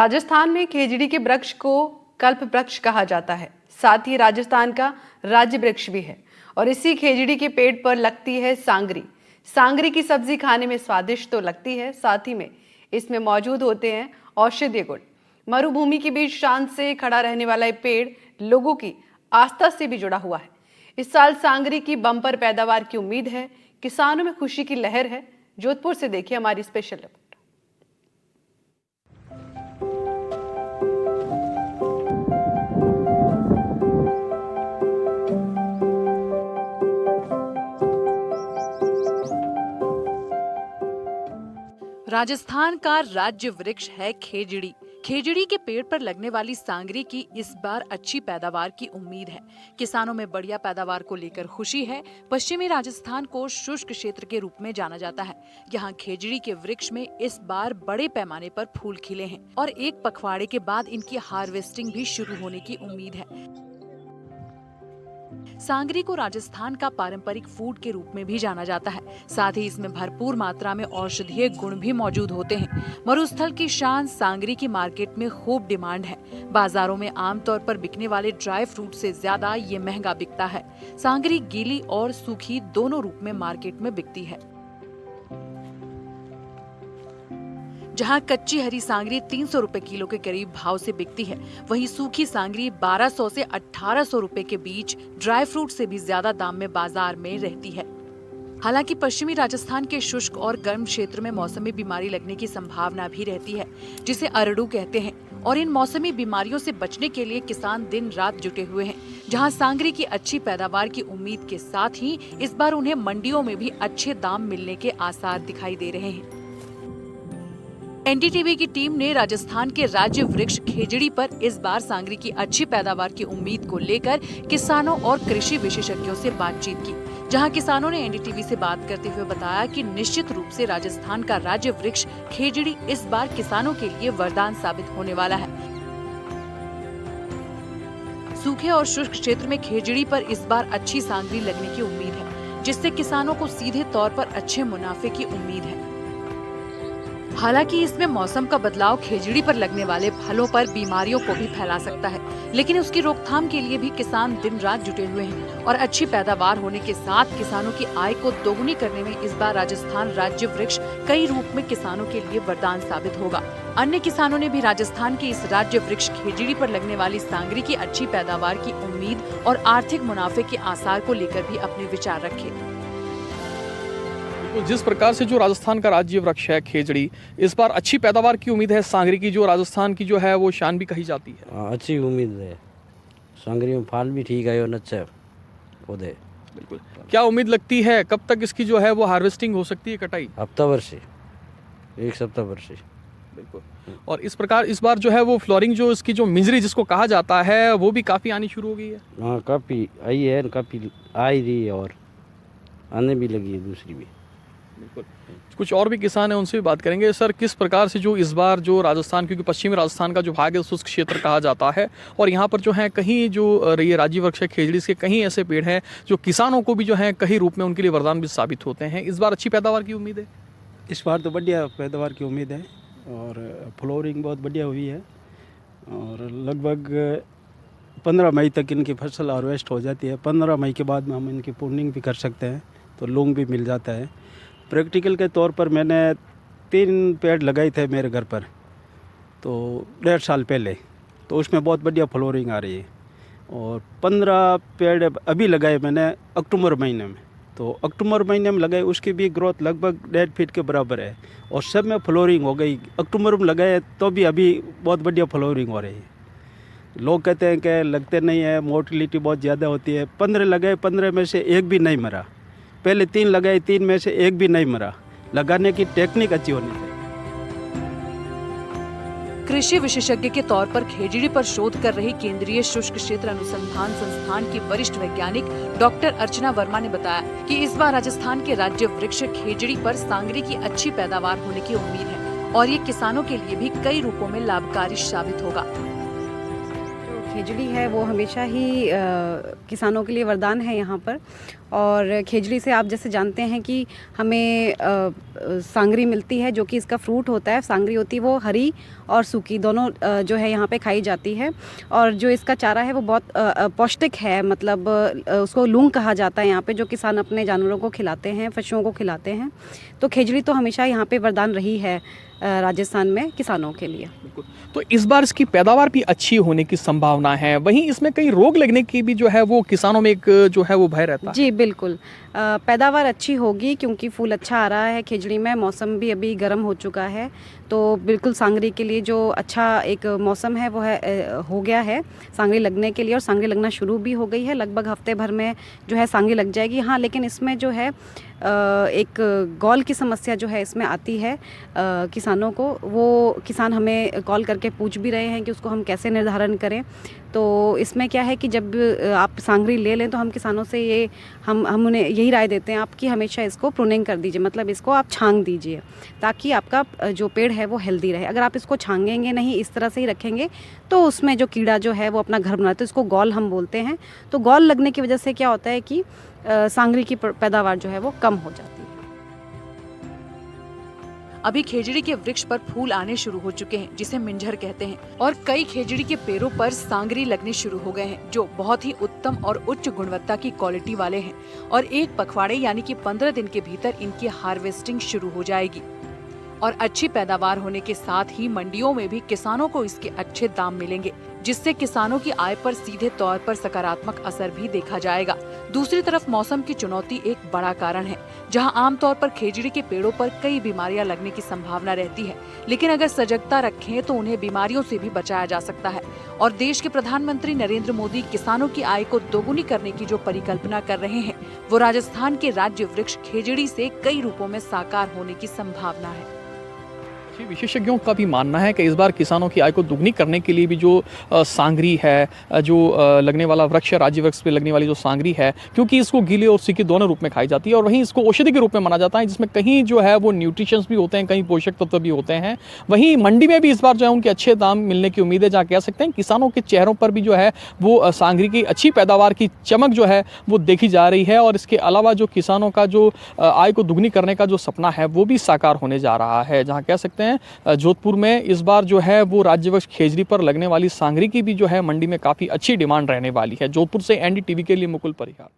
राजस्थान में खेजड़ी के वृक्ष को कल्प वृक्ष कहा जाता है। साथ ही राजस्थान का राज्य वृक्ष भी है और इसी खेजड़ी के पेड़ पर लगती है सांगरी। सांगरी की सब्जी खाने में स्वादिष्ट तो लगती है, साथ ही में इसमें मौजूद होते हैं औषधीय गुण। मरुभूमि के बीच शान से खड़ा रहने वाला ये पेड़ लोगों की आस्था से भी जुड़ा हुआ है। इस साल सांगरी की बम्पर पैदावार की उम्मीद है। किसानों में खुशी की लहर है। जोधपुर से देखिए हमारी स्पेशल रिपोर्ट। राजस्थान का राज्य वृक्ष है खेजड़ी। खेजड़ी के पेड़ पर लगने वाली सांगरी की इस बार अच्छी पैदावार की उम्मीद है। किसानों में बढ़िया पैदावार को लेकर खुशी है। पश्चिमी राजस्थान को शुष्क क्षेत्र के रूप में जाना जाता है। यहाँ खेजड़ी के वृक्ष में इस बार बड़े पैमाने पर फूल खिले हैं और एक पखवाड़े के बाद इनकी हार्वेस्टिंग भी शुरू होने की उम्मीद है। सांगरी को राजस्थान का पारंपरिक फूड के रूप में भी जाना जाता है। साथ ही इसमें भरपूर मात्रा में औषधीय गुण भी मौजूद होते हैं। मरुस्थल की शान सांगरी की मार्केट में खूब डिमांड है। बाजारों में आमतौर पर बिकने वाले ड्राई फ्रूट से ज्यादा ये महंगा बिकता है। सांगरी गीली और सूखी दोनों रूप में मार्केट में बिकती है। जहां कच्ची हरी सांगरी 300 रुपए किलो के करीब भाव से बिकती है, वहीं सूखी सांगरी 1200 से 1800 रुपए के बीच ड्राई फ्रूट से भी ज्यादा दाम में बाजार में रहती है। हालांकि पश्चिमी राजस्थान के शुष्क और गर्म क्षेत्र में मौसमी बीमारी लगने की संभावना भी रहती है, जिसे अरडू कहते हैं। और इन मौसमी बीमारियों से बचने के लिए किसान दिन रात जुटे हुए हैं। जहां सांगरी की अच्छी पैदावार की उम्मीद के साथ ही इस बार उन्हें मंडियों में भी अच्छे दाम मिलने के आसार दिखाई दे रहे हैं। एनडीटीवी की टीम ने राजस्थान के राज्य वृक्ष खेजड़ी पर इस बार सांगरी की अच्छी पैदावार की उम्मीद को लेकर किसानों और कृषि विशेषज्ञों से बातचीत की। जहां किसानों ने एनडीटीवी से बात करते हुए बताया कि निश्चित रूप से राजस्थान का राज्य वृक्ष खेजड़ी इस बार किसानों के लिए वरदान साबित होने वाला है। सूखे और शुष्क क्षेत्र में खेजड़ी पर इस बार अच्छी सांगरी लगने की उम्मीद है, जिससे किसानों को सीधे तौर पर अच्छे मुनाफे की उम्मीद है। हालांकि इसमें मौसम का बदलाव खेजड़ी पर लगने वाले फलों पर बीमारियों को भी फैला सकता है, लेकिन उसकी रोकथाम के लिए भी किसान दिन रात जुटे हुए हैं। और अच्छी पैदावार होने के साथ किसानों की आय को दोगुनी करने में इस बार राजस्थान राज्य वृक्ष कई रूप में किसानों के लिए वरदान साबित होगा। अन्य किसानों ने भी राजस्थान के इस राज्य वृक्ष खेजड़ी पर लगने वाली सांगरी की अच्छी पैदावार की उम्मीद और आर्थिक मुनाफे के आसार को लेकर भी अपने विचार रखे। तो जिस प्रकार से जो राजस्थान का राज्य वृक्ष है खेजड़ी, इस बार अच्छी पैदावार की उम्मीद है। सांगरी की जो राजस्थान की जो है वो शान भी कही जाती है। अच्छी उम्मीद है। सांगरी में फल भी ठीक है और अच्छे पौधे। बिल्कुल। क्या उम्मीद लगती है कब तक इसकी जो है वो हार्वेस्टिंग हो सकती है, कटाई? हफ्ता भर से, एक सप्ताह भर से। बिल्कुल। और इस प्रकार इस बार जो है वो फ्लोरिंग जो इसकी जो मिंजरी जिसको कहा जाता है वो भी काफ़ी आनी शुरू हो गई है। हाँ, काफ़ी आई है, काफ़ी आई रही है और आने भी लगी है दूसरी भी। बिल्कुल। कुछ और भी किसान हैं, उनसे भी बात करेंगे। सर, किस प्रकार से जो इस बार जो राजस्थान, क्योंकि पश्चिमी राजस्थान का जो भाग है शुष्क क्षेत्र कहा जाता है और यहाँ पर जो है कहीं जो ये राज्य वृक्ष है खेजड़ी के कहीं ऐसे पेड़ हैं जो किसानों को भी जो है कहीं रूप में उनके लिए वरदान भी साबित होते हैं। इस बार अच्छी पैदावार की उम्मीद है। इस बार तो बढ़िया पैदावार की उम्मीद है और फ्लोरिंग बहुत बढ़िया हुई है और लगभग 15 मई तक इनकी फसल हार्वेस्ट हो जाती है। 15 मई के बाद में हम इनकी प्रूनिंग भी कर सकते हैं, तो लूंग भी मिल जाता है। प्रैक्टिकल के तौर पर मैंने 3 पेड़ लगाए थे मेरे घर पर, तो 1.5 साल पहले, तो उसमें बहुत बढ़िया फ्लोरिंग आ रही है। और 15 पेड़ अभी लगाए मैंने अक्टूबर महीने में, तो अक्टूबर महीने में लगाए, उसकी भी ग्रोथ लगभग 1.5 फीट के बराबर है और सब में फ्लोरिंग हो गई। अक्टूबर में लगाए तो भी अभी बहुत बढ़िया फ्लोरिंग हो रही है। लोग कहते हैं कि लगते नहीं है, मोर्टिलिटी बहुत ज़्यादा होती है। 15 लगाए, 15 में से एक भी नहीं मरा। पहले 3 लगाए, 3 में से एक भी नहीं मरा। लगाने की टेक्निक अच्छी होनी चाहिए। कृषि विशेषज्ञ के तौर पर खेजड़ी पर शोध कर रही केंद्रीय शुष्क क्षेत्र अनुसंधान संस्थान की वरिष्ठ वैज्ञानिक डॉक्टर अर्चना वर्मा ने बताया कि इस बार राजस्थान के राज्य वृक्ष खेजड़ी पर सांगरी की अच्छी पैदावार होने की उम्मीद है और ये किसानों के लिए भी कई रूपों में लाभकारी साबित होगा। खेजड़ी है वो हमेशा ही किसानों के लिए वरदान है यहाँ पर। और खेजड़ी से आप जैसे जानते हैं कि हमें सांगरी मिलती है, जो कि इसका फ्रूट होता है। सांगरी होती है वो हरी और सूखी दोनों जो है यहाँ पे खाई जाती है। और जो इसका चारा है वो बहुत पौष्टिक है, मतलब उसको लूंग कहा जाता है यहाँ पे, जो किसान अपने जानवरों को खिलाते हैं, पशुओं को खिलाते हैं। तो खेजड़ी तो हमेशा यहाँ पे वरदान रही है राजस्थान में किसानों के लिए। तो इस बार इसकी पैदावार भी अच्छी होने की संभावना है, वहीं इसमें कई रोग लगने की भी जो है वो किसानों में एक जो है वो भय रहता है। जी बिल्कुल, पैदावार अच्छी होगी क्योंकि फूल अच्छा आ रहा है खेजड़ी में। मौसम भी अभी गर्म हो चुका है, तो बिल्कुल सांगरी के लिए जो अच्छा एक मौसम है वो है हो गया है सांगरी लगने के लिए। और सांगरी लगना शुरू भी हो गई है, लगभग हफ्ते भर में जो है सांगरी लग जाएगी। हाँ, लेकिन इसमें जो है एक गौल की समस्या जो है इसमें आती है किसानों को। वो किसान हमें कॉल करके पूछ भी रहे हैं कि उसको हम कैसे निर्धारण करें। तो इसमें क्या है कि जब आप सांगरी ले लें तो हम किसानों से ये हम उन्हें यही राय देते हैं आप कि हमेशा इसको प्रूनिंग कर दीजिए, मतलब इसको आप छांग दीजिए ताकि आपका जो पेड़ है वो हेल्दी रहे। अगर आप इसको छांगेंगे नहीं, इस तरह से ही रखेंगे, तो उसमें जो कीड़ा जो है वो अपना घर बनाता है, इसको गौल हम बोलते हैं। तो गौल लगने की वजह से क्या होता है कि सांगरी की पैदावार जो है वो कम हो जाती है। अभी खेजड़ी के वृक्ष पर फूल आने शुरू हो चुके हैं, जिसे मिंजर कहते हैं, और कई खेजड़ी के पेड़ों पर सांगरी लगने शुरू हो गए हैं, जो बहुत ही उत्तम और उच्च गुणवत्ता की क्वालिटी वाले हैं। और एक पखवाड़े यानी कि 15 दिन के भीतर इनकी हार्वेस्टिंग शुरू हो जाएगी। और अच्छी पैदावार होने के साथ ही मंडियों में भी किसानों को इसके अच्छे दाम मिलेंगे, जिससे किसानों की आय पर सीधे तौर पर सकारात्मक असर भी देखा जाएगा। दूसरी तरफ मौसम की चुनौती एक बड़ा कारण है, जहां आमतौर पर खेजड़ी के पेड़ों पर कई बीमारियां लगने की संभावना रहती है, लेकिन अगर सजगता रखें तो उन्हें बीमारियों से भी बचाया जा सकता है। और देश के प्रधानमंत्री नरेंद्र मोदी किसानों की आय को दोगुनी करने की जो परिकल्पना कर रहे हैं, वो राजस्थान के राज्य वृक्ष खेजड़ी से कई रूपों में साकार होने की संभावना है। विशेषज्ञों का भी मानना है कि इस बार किसानों की आय को दुगनी करने के लिए भी जो सांगरी है, जो लगने वाला वृक्ष है, राज्य वृक्ष पे लगने वाली जो सांगरी है, क्योंकि इसको गीले और सूखे दोनों रूप में खाई जाती है, और वहीं इसको औषधि के रूप में माना जाता है, जिसमें कहीं जो है वो न्यूट्रिशंस भी होते हैं, कहीं पोषक तत्व भी होते हैं। वहीं मंडी में भी इस बार जो है उनके अच्छे दाम मिलने की उम्मीद है, जहाँ कह सकते हैं किसानों के चेहरों पर भी जो है वो सांगरी की अच्छी पैदावार की चमक जो है वो देखी जा रही है। और इसके अलावा जो किसानों का जो आय को दुगनी करने का जो सपना है वो भी साकार होने जा रहा है, जहाँ कह सकते हैं जोधपुर में इस बार जो है वो राज्य वृक्ष खेजड़ी पर लगने वाली सांगरी की भी जो है मंडी में काफ़ी अच्छी डिमांड रहने वाली है। जोधपुर से NDTV के लिए मुकुल परिहार।